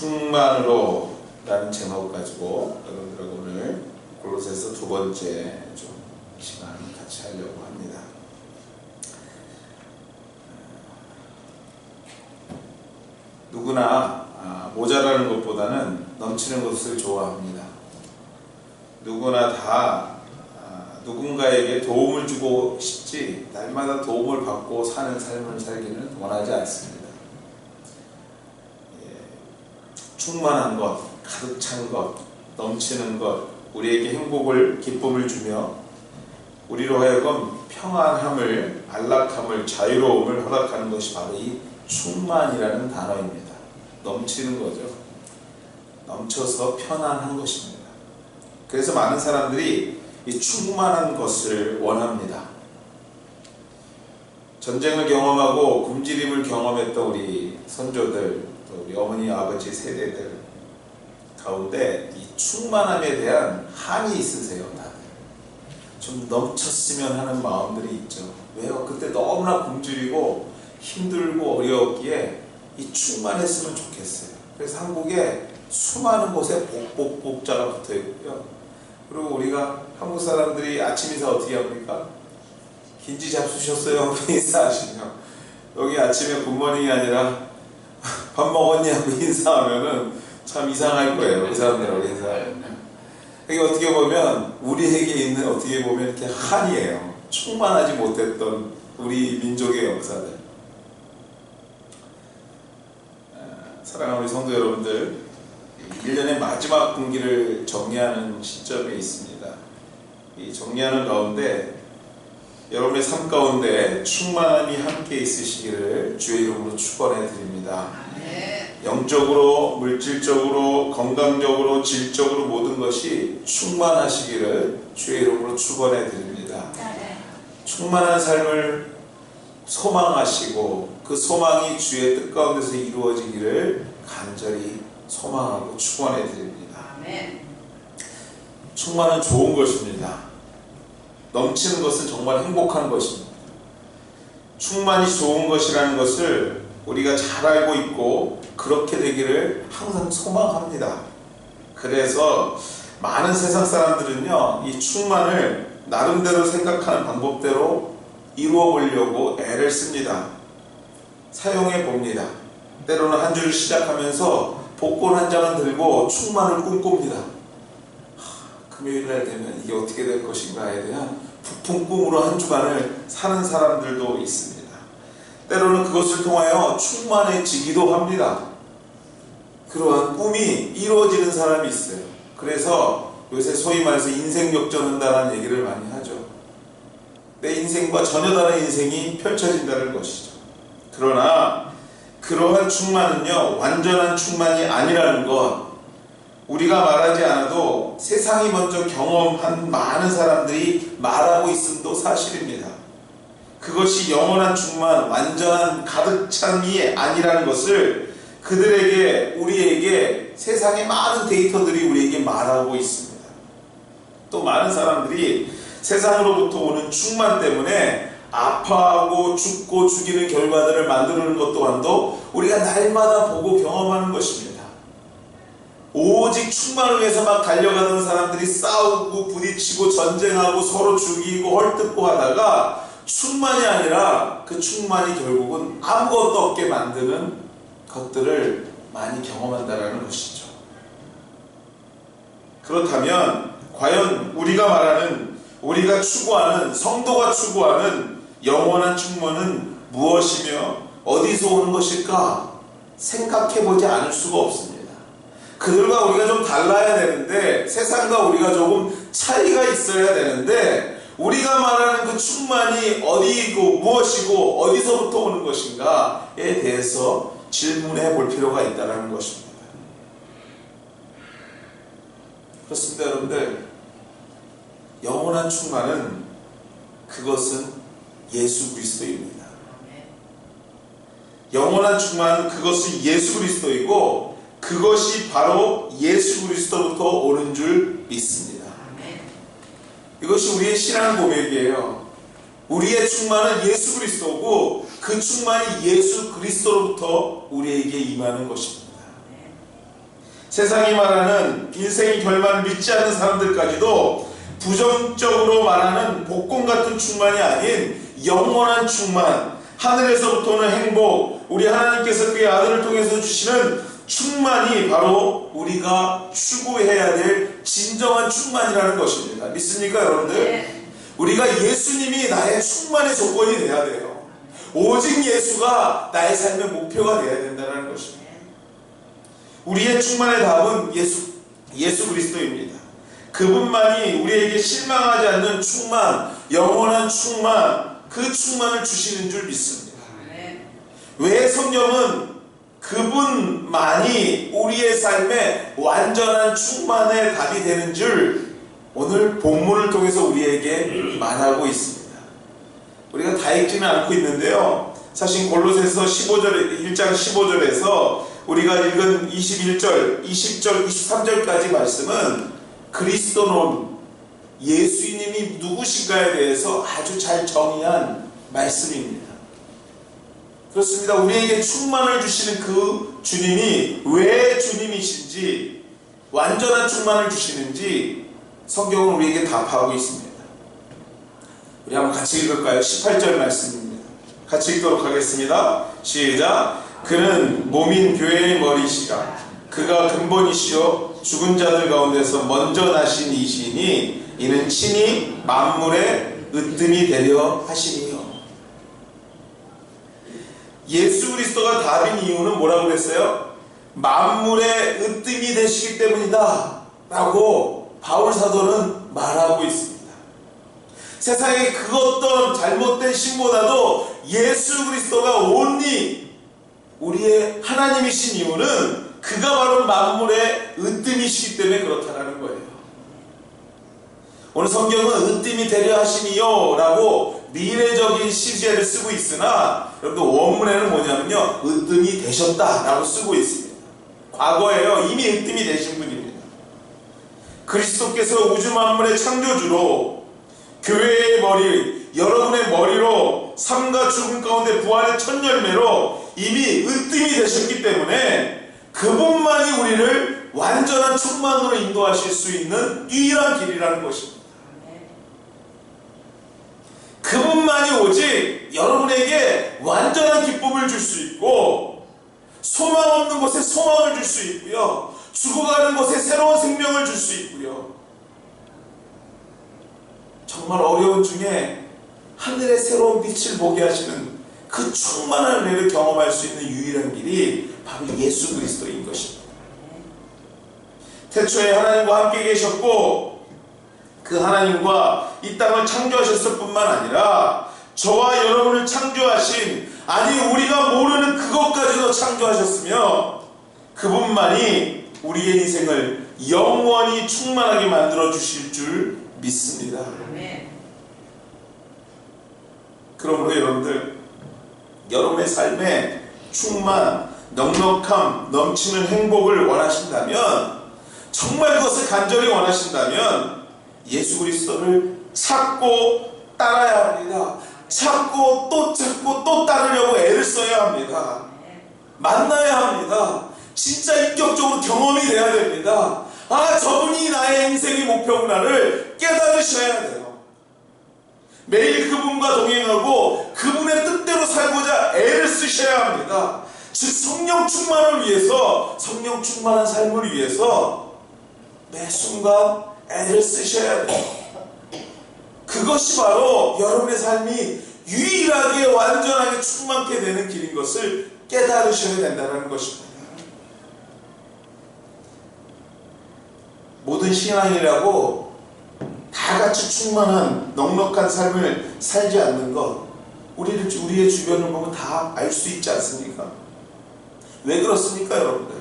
충만으로 라는 제목 가지고 여러분들하고 오늘 골로새서 두 번째 좀 시간 같이 하려고 합니다. 누구나 모자라는 것보다는 넘치는 것을 좋아합니다. 누구나 다 누군가에게 도움을 주고 싶지 날마다 도움을 받고 사는 삶을 살기는 원하지 않습니다. 충만한 것, 가득 찬 것, 넘치는 것, 우리에게 행복을, 기쁨을 주며 우리로 하여금 평안함을, 안락함을, 자유로움을 허락하는 것이 바로 이 충만이라는 단어입니다. 넘치는 거죠. 넘쳐서 편안한 것입니다. 그래서 많은 사람들이 이 충만한 것을 원합니다. 전쟁을 경험하고 굶주림을 경험했던 우리 선조들, 또 우리 어머니 아버지 세대들 가운데 이 충만함에 대한 한이 있으세요. 다들 좀 넘쳤으면 하는 마음들이 있죠. 왜요? 그때 너무나 굶주리고 힘들고 어려웠기에 이 충만했으면 좋겠어요. 그래서 한국에 수많은 곳에 복복복자가 붙어 있고요. 그리고 우리가 한국 사람들이 아침 인사 어떻게 합니까? 긴지 잡수셨어요? 인사하시죠. 여기 아침에 굿모닝이 아니라 밥 먹었니? 하고 인사하면은 참 이상할 거예요. 이 사람들하고 인사하면. 이게 어떻게 보면 우리에게 있는 어떻게 보면 이렇게 한이에요. 충만하지 못했던 우리 민족의 역사들. 사랑하는 우리 성도 여러분들, 1년의 마지막 분기를 정리하는 시점에 있습니다. 이 정리하는 가운데 여러분의 삶 가운데 충만함이 함께 있으시기를 주의 이름으로 축원해 드립니다. 영적으로, 물질적으로, 건강적으로, 질적으로 모든 것이 충만하시기를 주의 이름으로 축원해 드립니다. 충만한 삶을 소망하시고 그 소망이 주의 뜻 가운데서 이루어지기를 간절히 소망하고 축원해 드립니다. 충만은 좋은 것입니다. 넘치는 것은 정말 행복한 것입니다. 충만이 좋은 것이라는 것을 우리가 잘 알고 있고 그렇게 되기를 항상 소망합니다. 그래서 많은 세상 사람들은요, 이 충만을 나름대로 생각하는 방법대로 이루어 보려고 애를 씁니다. 사용해 봅니다. 때로는 한 주를 시작하면서 복권 한 장을 들고 충만을 꿈꿉니다. 금요일날 되면 이게 어떻게 될 것인가에 대한 부푼 꿈으로 한 주간을 사는 사람들도 있습니다. 때로는 그것을 통하여 충만해지기도 합니다. 그러한 꿈이 이루어지는 사람이 있어요. 그래서 요새 소위 말해서 인생 역전한다는 얘기를 많이 하죠. 내 인생과 전혀 다른 인생이 펼쳐진다는 것이죠. 그러나 그러한 충만은요, 완전한 충만이 아니라는 것, 우리가 말하지 않아도 세상이 먼저 경험한 많은 사람들이 말하고 있음도 사실입니다. 그것이 영원한 충만, 완전한 가득 찬이 아니라는 것을 그들에게, 우리에게 세상의 많은 데이터들이 우리에게 말하고 있습니다. 또 많은 사람들이 세상으로부터 오는 충만 때문에 아파하고 죽고 죽이는 결과들을 만드는 것 또한도 우리가 날마다 보고 경험하는 것입니다. 오직 충만을 위해서 막 달려가는 사람들이 싸우고 부딪히고 전쟁하고 서로 죽이고 헐뜯고 하다가 충만이 아니라 그 충만이 결국은 아무것도 없게 만드는 것들을 많이 경험한다는 것이죠. 그렇다면 과연 우리가 말하는, 우리가 추구하는, 성도가 추구하는 영원한 충만은 무엇이며 어디서 오는 것일까 생각해보지 않을 수가 없습니다. 그들과 우리가 좀 달라야 되는데, 세상과 우리가 조금 차이가 있어야 되는데, 우리가 말하는 그 충만이 어디이고 무엇이고 어디서부터 오는 것인가에 대해서 질문해 볼 필요가 있다는 것입니다. 그렇습니다, 여러분들. 영원한 충만은 그것은 예수 그리스도입니다. 영원한 충만은 그것은 예수 그리스도이고 그것이 바로 예수 그리스도부터 오는 줄 믿습니다. 이것이 우리의 신앙 고백이에요. 우리의 충만은 예수 그리스도고 그 충만이 예수 그리스도로부터 우리에게 임하는 것입니다. 세상이 말하는 인생의 결말을 믿지 않는 사람들까지도 부정적으로 말하는 복권 같은 충만이 아닌 영원한 충만, 하늘에서부터 오는 행복, 우리 하나님께서 그의 아들을 통해서 주시는 충만이 바로 우리가 추구해야 될 진정한 충만이라는 것입니다. 믿습니까, 여러분들? 네. 우리가 예수님이 나의 충만의 조건이 돼야 돼요. 오직 예수가 나의 삶의 목표가 되어야 된다는 것입니다. 우리의 충만의 답은 예수 그리스도입니다. 그분만이 우리에게 실망하지 않는 충만, 영원한 충만, 그 충만을 주시는 줄 믿습니다. 왜 성경은 그분만이 우리의 삶에 완전한 충만의 답이 되는 줄 오늘 본문을 통해서 우리에게 말하고 있습니다. 우리가 다 읽지는 않고 있는데요, 사실 골로새서 1장 15절에서 우리가 읽은 21절, 20절, 23절까지 말씀은 그리스도론, 예수님이 누구신가에 대해서 아주 잘 정의한 말씀입니다. 그렇습니다. 우리에게 충만을 주시는 그 주님이 왜 주님이신지, 완전한 충만을 주시는지 성경은 우리에게 답하고 있습니다. 우리 한번 같이 읽을까요? 18절 말씀입니다. 같이 읽도록 하겠습니다. 시작. 그는 몸인 교회의 머리시라. 그가 근본이시요 죽은 자들 가운데서 먼저 나신 이시니 이는 친히 만물의 으뜸이 되려 하시니요. 예수 그리스도가 답인 이유는 뭐라고 그랬어요? 만물의 으뜸이 되시기 때문이다 라고 바울 사도는 말하고 있습니다. 세상에 그 어떤 잘못된 신보다도 예수 그리스도가 온리 우리의 하나님이신 이유는 그가 바로 만물의 으뜸이시기 때문에 그렇다는 거예요. 오늘 성경은 으뜸이 되려 하시니요 라고 미래적인 시제를 쓰고 있으나 여러분들 원문에는 뭐냐면요, 으뜸이 되셨다 라고 쓰고 있습니다. 과거에요, 이미 으뜸이 되신 분입니다. 그리스도께서 우주 만물의 창조주로 교회의 머리, 여러분의 머리로 삶과 죽음 가운데 부활의 첫 열매로 이미 으뜸이 되셨기 때문에 그분만이 우리를 완전한 충만으로 인도하실 수 있는 유일한 길이라는 것입니다. 그분만이 오직 여러분에게 완전한 기쁨을 줄 수 있고, 소망 없는 곳에 소망을 줄 수 있고요, 죽어가는 곳에 새로운 생명을 줄 수 있고요, 정말 어려운 중에 하늘의 새로운 빛을 보게 하시는 그 충만한 은혜를 경험할 수 있는 유일한 길이 바로 예수 그리스도인 것입니다. 태초에 하나님과 함께 계셨고 그 하나님과 이 땅을 창조하셨을 뿐만 아니라 저와 여러분을 창조하신, 아니 우리가 모르는 그것까지도 창조하셨으며 그분만이 우리의 인생을 영원히 충만하게 만들어 주실 줄 믿습니다. 그러므로 여러분들, 여러분의 삶에 충만, 넉넉함, 넘치는 행복을 원하신다면, 정말 그것을 간절히 원하신다면 예수 그리스도를 찾고 따라야 합니다. 찾고 또 따르려고 애를 써야 합니다. 만나야 합니다. 진짜 인격적으로 경험이 돼야 됩니다. 아, 저분이 나의 인생의 목표구나를 깨달으셔야 돼요. 매일 그분과 동행하고 그분의 뜻대로 살고자 애를 쓰셔야 합니다. 즉 성령 충만을 위해서, 성령 충만한 삶을 위해서 매 순간 애를 쓰셔야 돼요. 그것이 바로 여러분의 삶이 유일하게 완전하게 충만케 되는 길인 것을 깨달으셔야 된다는 것입니다. 모든 신앙이라고 다 같이 충만한 넉넉한 삶을 살지 않는 것, 우리의 주변을 보면 다 알 수 있지 않습니까? 왜 그렇습니까, 여러분들?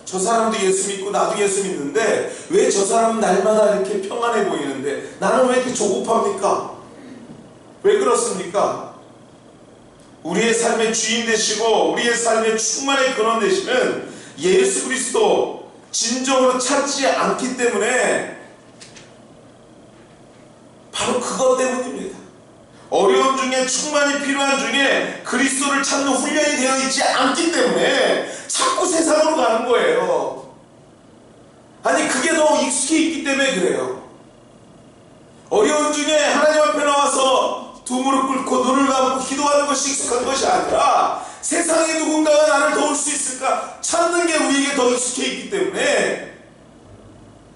저 사람도 예수 믿고 나도 예수 믿는데 왜 저 사람은 날마다 이렇게 평안해 보이는데 나는 왜 이렇게 조급합니까? 왜 그렇습니까? 우리의 삶의 주인 되시고 우리의 삶의 충만의 근원 되시는 예수 그리스도 진정으로 찾지 않기 때문에, 바로 그것 때문입니다. 어려움 중에, 충만이 필요한 중에 그리스도를 찾는 훈련이 되어 있지 않기 때문에 자꾸 세상으로 가는 거예요. 아니 그게 더 익숙해 있기 때문에 그래요. 어려운 중에 하나님 앞에 나와서 두 무릎 꿇고 눈을 감고 기도하는 것이 익숙한 것이 아니라 세상에 누군가가 나를 도울 수 있을까 찾는 게 우리에게 더 익숙해 있기 때문에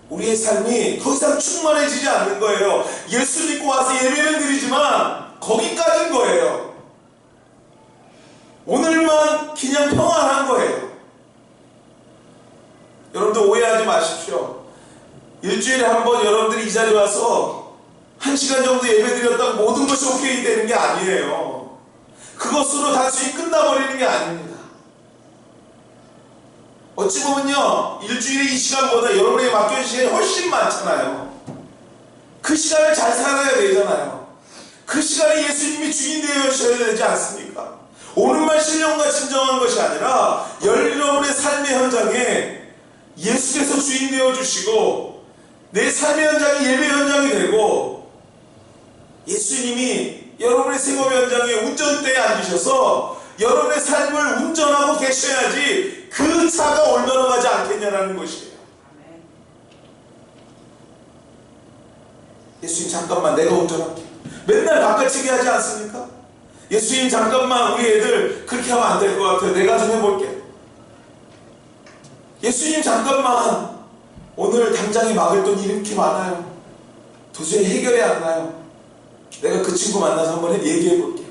우리의 삶이 더 이상 충만해지지 않는 거예요. 예수 믿고 와서 예배를 드리지만 거기까지인 거예요. 오늘만 그냥 평안한 거예요. 여러분들 오해하지 마십시오. 일주일에 한 번 여러분들이 이 자리에 와서 1시간 정도 예배 드렸다고 모든 것이 오케이 되는 게 아니에요. 그것으로 단순히 끝나버리는 게 아닙니다. 어찌 보면요, 일주일에 이 시간보다 여러분에게 맡겨진 시간이 훨씬 많잖아요. 그 시간을 잘 살아야 되잖아요. 그 시간에 예수님이 주인 되셔야 되지 않습니까? 오늘만 신령과 진정한 것이 아니라 여러분의 삶의 현장에 예수께서 주인 되어주시고 내 삶의 현장이 예배 현장이 되고 예수님이 여러분의 생업 현장에 운전대에 앉으셔서 여러분의 삶을 운전하고 계셔야지 그 차가 얼마나 가지 않겠냐라는 것이에요. 예수님 잠깐만 내가 운전할게. 맨날 바깥치기 하지 않습니까? 예수님 잠깐만 우리 애들 그렇게 하면 안 될 것 같아요. 내가 좀 해볼게. 예수님 잠깐만 오늘 당장에 막을 돈이 이렇게 많아요. 도저히 해결이 안 나요. 내가 그 친구 만나서 한번 얘기해 볼게.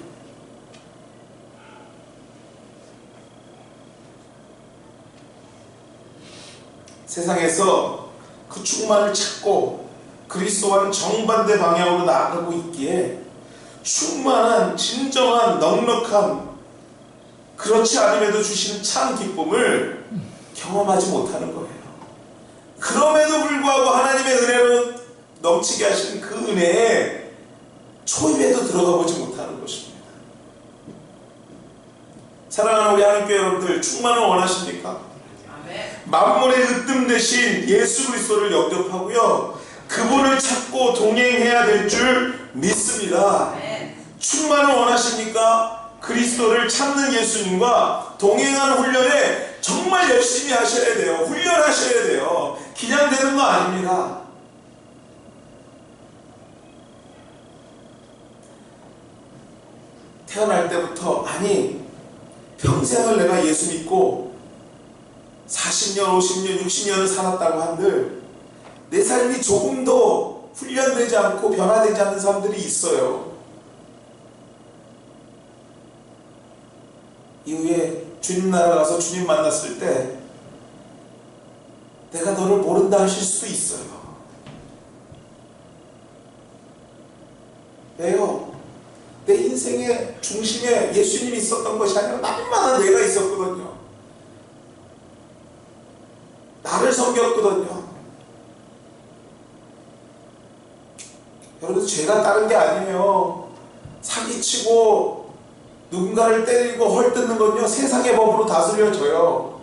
세상에서 그 충만을 찾고 그리스도와는 정반대 방향으로 나아가고 있기에 충만한 진정한 넉넉함 그렇지 않음에도 주시는 참 기쁨을 경험하지 못하는 거예요. 그럼에도 불구하고 하나님의 은혜로 넘치게 하시는 그 은혜에 초입에도 들어가 보지 못하는 것입니다. 사랑하는 우리 하나님께 여러분들 충만을 원하십니까? 만물의 으뜸 대신 예수 그리스도를 영접하고요. 그분을 찾고 동행해야 될 줄 믿습니다. 충만을 원하십니까? 그리스도를 찾는 예수님과 동행하는 훈련에 정말 열심히 하셔야 돼요. 훈련하셔야 돼요. 그냥 되는 거 아닙니다. 태어날 때부터 아니 평생을 내가 예수 믿고 40년, 50년, 60년을 살았다고 한들 내 삶이 조금도 훈련되지 않고 변화되지 않는 사람들이 있어요. 이후에 주님 나라 가서 주님 만났을 때 내가 너를 모른다 하실 수도 있어요. 왜요? 내 인생의 중심에 예수님이 있었던 것이 아니라 나만한 내가 있었거든요. 나를 섬겼거든요. 여러분 죄가 다른 게 아니에요. 사기치고 누군가를 때리고 헐뜯는 건요 세상의 법으로 다스려져요.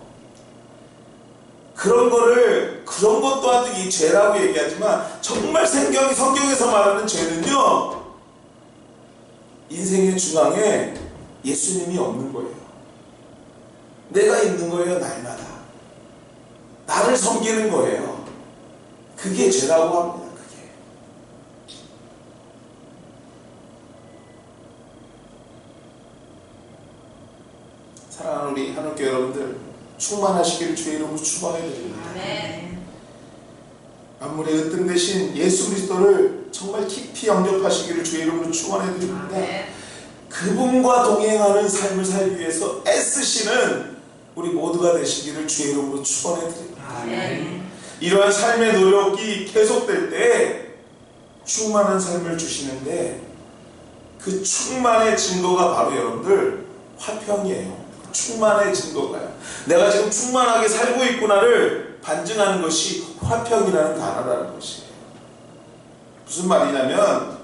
그런 것 또한 이 죄라고 얘기하지만 정말 성경에서 말하는 죄는요 인생의 중앙에 예수님이 없는 거예요. 내가 있는 거예요. 날마다 나를 섬기는 거예요. 그게 죄라고 합니다. 그게 사랑하는 우리 하나님께 여러분들 충만하시기를 주의 이름으로 축원해드립니다. 만물의 으뜸 대신 예수 그리스도를 정말 깊이 영접하시기를 주의 이름으로 축원해드립니다. 그분과 동행하는 삶을 살기 위해서 애쓰시는 우리 모두가 되시기를 주의 이름으로 축원해드립니다. 이러한 삶의 노력이 계속될 때 충만한 삶을 주시는데 그 충만의 증거가 바로 여러분들 화평이에요. 충만의 증거가요. 내가 지금 충만하게 살고 있구나를 반증하는 것이 화평이라는 단어라는 것이에요. 무슨 말이냐면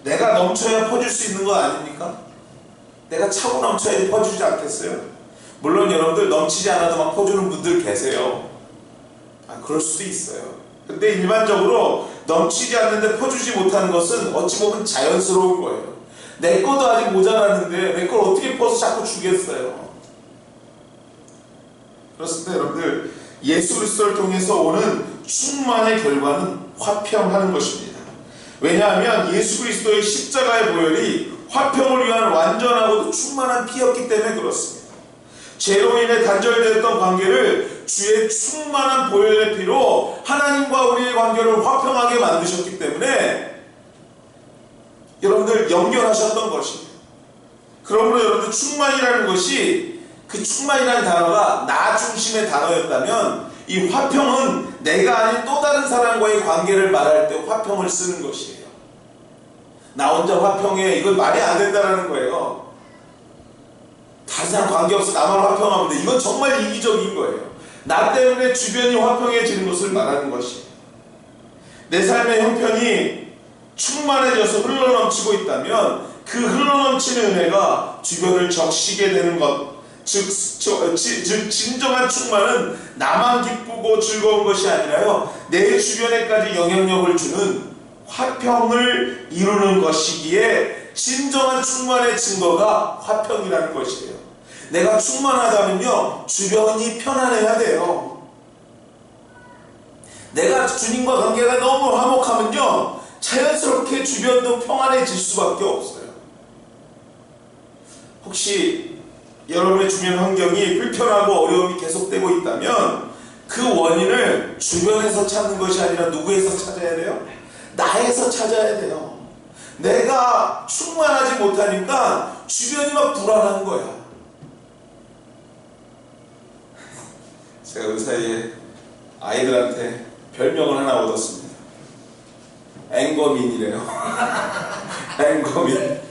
내가 넘쳐야 퍼줄 수 있는 거 아닙니까? 내가 차고 넘쳐야 퍼주지 않겠어요? 물론 여러분들 넘치지 않아도 막 퍼주는 분들 계세요. 그럴 수도 있어요. 근데 일반적으로 넘치지 않는데 퍼주지 못하는 것은 어찌 보면 자연스러운 거예요. 내 것도 아직 모자라는데 내 걸 어떻게 퍼서 자꾸 주겠어요? 그렇습니다. 여러분들 예수 그리스도를 통해서 오는 충만의 결과는 화평하는 것입니다. 왜냐하면 예수 그리스도의 십자가의 보혈이 화평을 위한 완전하고도 충만한 피였기 때문에 그렇습니다. 죄로 인해 단절되었던 관계를 주의 충만한 보혈의 피로 하나님과 우리의 관계를 화평하게 만드셨기 때문에 여러분들 연결하셨던 것입니다. 그러므로 여러분들 충만이라는 것이, 그 충만이라는 단어가 나 중심의 단어였다면 이 화평은 내가 아닌 또 다른 사람과의 관계를 말할 때 화평을 쓰는 것이에요. 나 혼자 화평해, 이건 말이 안 된다는 거예요. 다른 사람 관계없어 나만 화평하면 돼. 이건 정말 이기적인 거예요. 나 때문에 주변이 화평해지는 것을 말하는 것이에요. 내 삶의 형편이 충만해져서 흘러넘치고 있다면 그 흘러넘치는 은혜가 주변을 적시게 되는 것, 즉 진정한 충만은 나만 기쁘고 즐거운 것이 아니라요, 내 주변에까지 영향력을 주는 화평을 이루는 것이기에 진정한 충만의 증거가 화평이라는 것이에요. 내가 충만하다면요, 주변이 편안해야 돼요. 내가 주님과 관계가 너무 화목하면요, 자연스럽게 주변도 평안해질 수밖에 없어요. 혹시 여러분의 주변 환경이 불편하고 어려움이 계속되고 있다면 그 원인을 주변에서 찾는 것이 아니라 누구에서 찾아야 돼요? 나에서 찾아야 돼요. 내가 충만하지 못하니까 주변이 막 불안한 거야. 제가 그 사이에 아이들한테 별명을 하나 얻었습니다. 앵거민이래요. 앵거민이래요.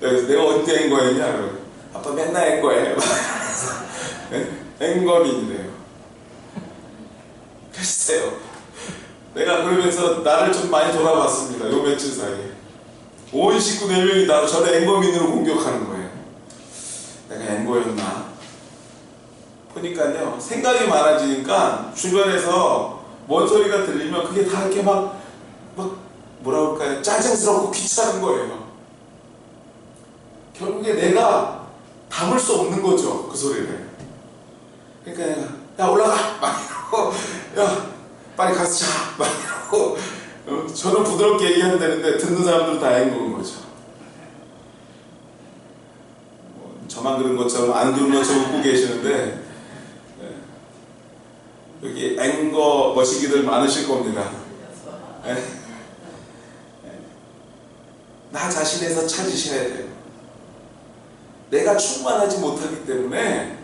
내가 언제 앵거했냐? 그러고 아빠 맨날 앵거해. 앵거민이래요. 글쎄요, 내가 그러면서 나를 좀 많이 돌아봤습니다. 요 며칠 사이에 온 식구 4명이 나 저를 앵거민으로 공격하는 거예요. 내가 앵거였나? 보니까요, 생각이 많아지니까 주변에서 뭔 소리가 들리면 그게 다 이렇게 막 뭐라 그럴까요? 짜증스럽고 귀찮은 거예요. 결국에 내가 담을 수 없는 거죠, 그 소리를. 그러니까 내가 야 올라가! 막 이러고, 야 빨리 가서 자! 막 이러고, 저는 부드럽게 얘기하면 되는데 듣는 사람들은 다 앵거인 거죠. 저만 그런 것처럼 안 그런 것처럼 웃고 계시는데 여기 앵거 머시기들 많으실 겁니다. 나 자신에서 찾으셔야 돼요. 내가 충만하지 못하기 때문에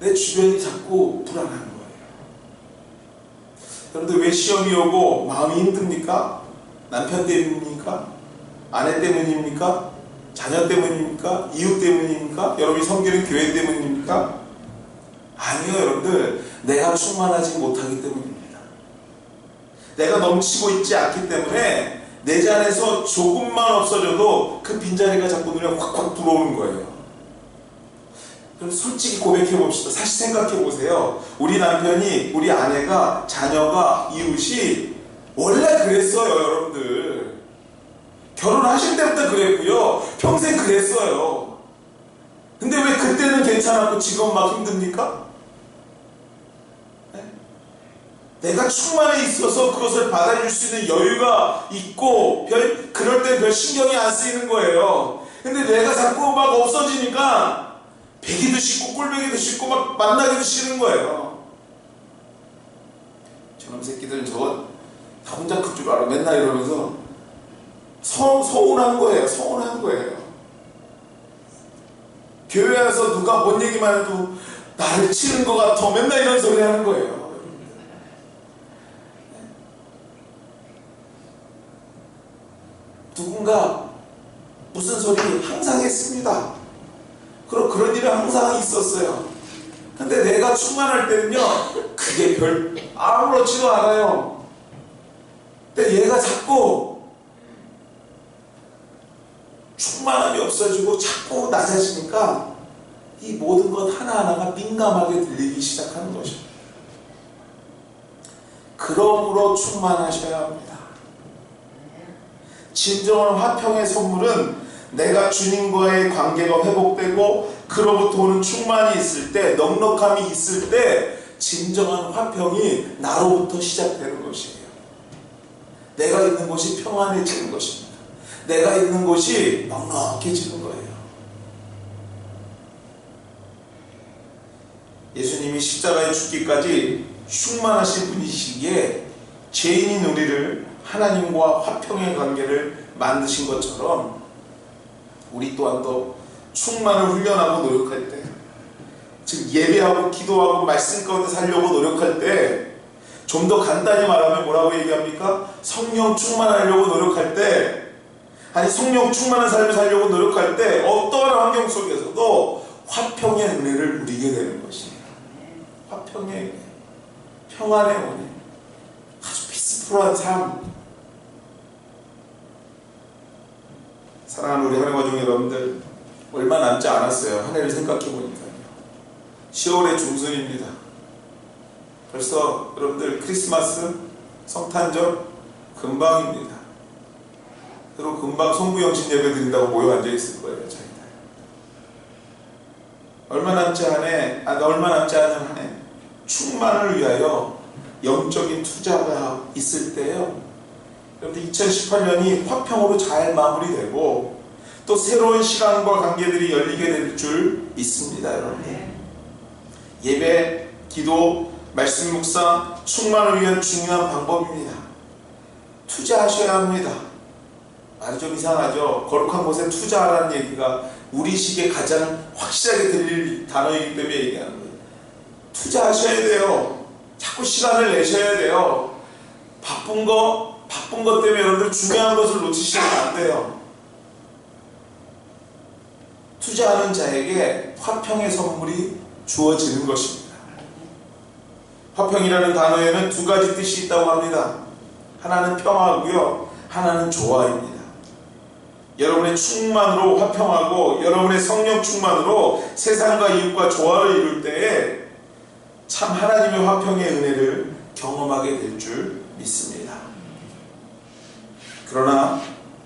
내 주변이 자꾸 불안한 거예요. 여러분들 왜 시험이 오고 마음이 힘듭니까? 남편 때문입니까? 아내 때문입니까? 자녀 때문입니까? 이웃 때문입니까? 여러분이 섬기는 교회 때문입니까? 아니요, 여러분들. 내가 충만하지 못하기 때문입니다. 내가 넘치고 있지 않기 때문에 내 잔에서 조금만 없어져도 그 빈자리가 자꾸 눈에 확확 들어오는 거예요. 그럼 솔직히 고백해 봅시다. 사실 생각해 보세요. 우리 남편이, 우리 아내가, 자녀가, 이웃이 원래 그랬어요, 여러분들. 결혼하실 때부터 그랬고요. 평생 그랬어요. 근데 왜 그때는 괜찮았고 지금 막 힘듭니까? 내가 충만해 있어서 그것을 받아줄 수 있는 여유가 있고 그럴 때 별 신경이 안 쓰이는 거예요. 근데 내가 자꾸 막 없어지니까 배기도 싫고 꼴배기도 싫고 막 만나기도 싫은 거예요. 저놈 새끼들은 저거 다 혼자 클 줄 알아. 맨날 이러면서 서운한 거예요. 서운한 거예요. 교회 와서 누가 뭔 얘기만 해도 나를 치는 것 같아. 맨날 이런 소리 하는 거예요. 누군가 무슨 소리 항상 했습니다. 그런 일은 항상 있었어요. 근데 내가 충만할 때는요, 그게 별 아무렇지도 않아요. 근데 얘가 자꾸 충만함이 없어지고 자꾸 낮아지니까 이 모든 것 하나하나가 민감하게 들리기 시작하는 것입니다. 그러므로 충만하셔야 합니다. 진정한 화평의 선물은 내가 주님과의 관계가 회복되고 그로부터 오는 충만이 있을 때, 넉넉함이 있을 때 진정한 화평이 나로부터 시작되는 것이에요. 내가 있는 곳이 평안해지는 것입니다. 내가 있는 곳이 넉넉해지는 거예요. 예수님이 십자가에 죽기까지 충만하신 분이시기에 죄인인 우리를 하나님과 화평의 관계를 만드신 것처럼 우리 또한도 충만을 훈련하고 노력할 때, 즉 예배하고 기도하고 말씀 가운데 살려고 노력할 때, 좀 더 간단히 말하면 뭐라고 얘기합니까? 성령 충만하려고 노력할 때, 아니 성령 충만한 삶을 살려고 노력할 때 어떠한 환경 속에서도 화평의 은혜를 누리게 되는 것이에요. 화평의 은혜, 평안의 은혜, 아주 피스풀한 삶. 사랑하는 우리 하나님 가족 여러분들, 얼마 남지 않았어요. 한 해를 생각해 보니까요. 10월의 중순입니다. 벌써 여러분들 크리스마스, 성탄절 금방입니다. 그리고 금방 송구영신 예배 드린다고 모여 앉아 있을 거예요, 저희들. 얼마 남지 않은 한 해, 충만을 위하여 영적인 투자가 있을 때요, 여러분들 2018년이 화평으로 잘 마무리되고 또 새로운 시간과 관계들이 열리게 될 줄 믿습니다, 여러분들. 예배, 기도, 말씀 묵상, 충만을 위한 중요한 방법입니다. 투자하셔야 합니다. 말이 좀 이상하죠? 거룩한 곳에 투자하라는 얘기가 우리 식에 가장 확실하게 들릴 단어이기 때문에 얘기하는 거예요. 투자하셔야 돼요. 자꾸 시간을 내셔야 돼요. 바쁜 것 때문에 여러분들 중요한 것을 놓치시면 안 돼요. 투자하는 자에게 화평의 선물이 주어지는 것입니다. 화평이라는 단어에는 두 가지 뜻이 있다고 합니다. 하나는 평화고요, 하나는 조화입니다. 여러분의 충만으로 화평하고 여러분의 성령 충만으로 세상과 이웃과 조화를 이룰 때에 참 하나님의 화평의 은혜를 경험하게 될 줄 믿습니다. 그러나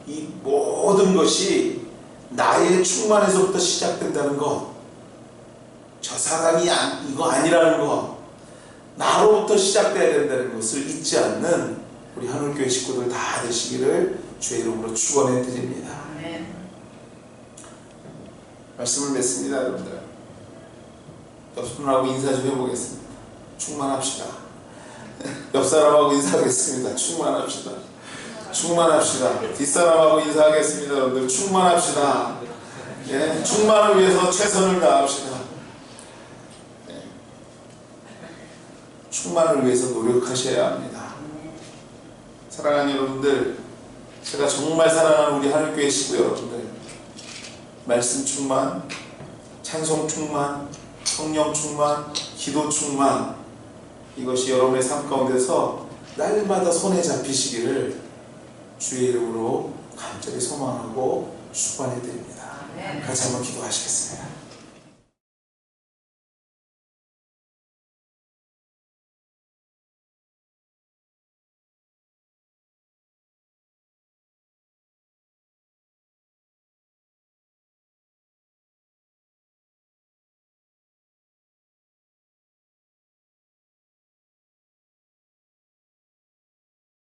이 모든 것이 나의 충만에서부터 시작된다는 것, 저 사람이 이거 아니라는 것, 나로부터 시작돼야 된다는 것을 잊지 않는 우리 한울교회 식구들 다 되시기를 주의 이름으로 축원해 드립니다. 말씀을 맺습니다, 여러분들. 옆 분하고 인사 좀 해보겠습니다. 충만합시다. 옆 사람하고 인사하겠습니다. 충만합시다. 충만합시다. 뒷사람하고 인사하겠습니다, 여러분들. 충만합시다. 예, 충만을 위해서 최선을 다합시다. 예. 충만을 위해서 노력하셔야 합니다. 사랑하는 여러분들, 제가 정말 사랑하는 우리 하늘교회 식구 여러분들, 말씀 충만, 찬송 충만, 성령 충만, 기도 충만, 이것이 여러분의 삶 가운데서 날마다 손에 잡히시기를 주의 이름으로 간절히 소망하고 축원해 드립니다. 같이 한번 기도하시겠습니다.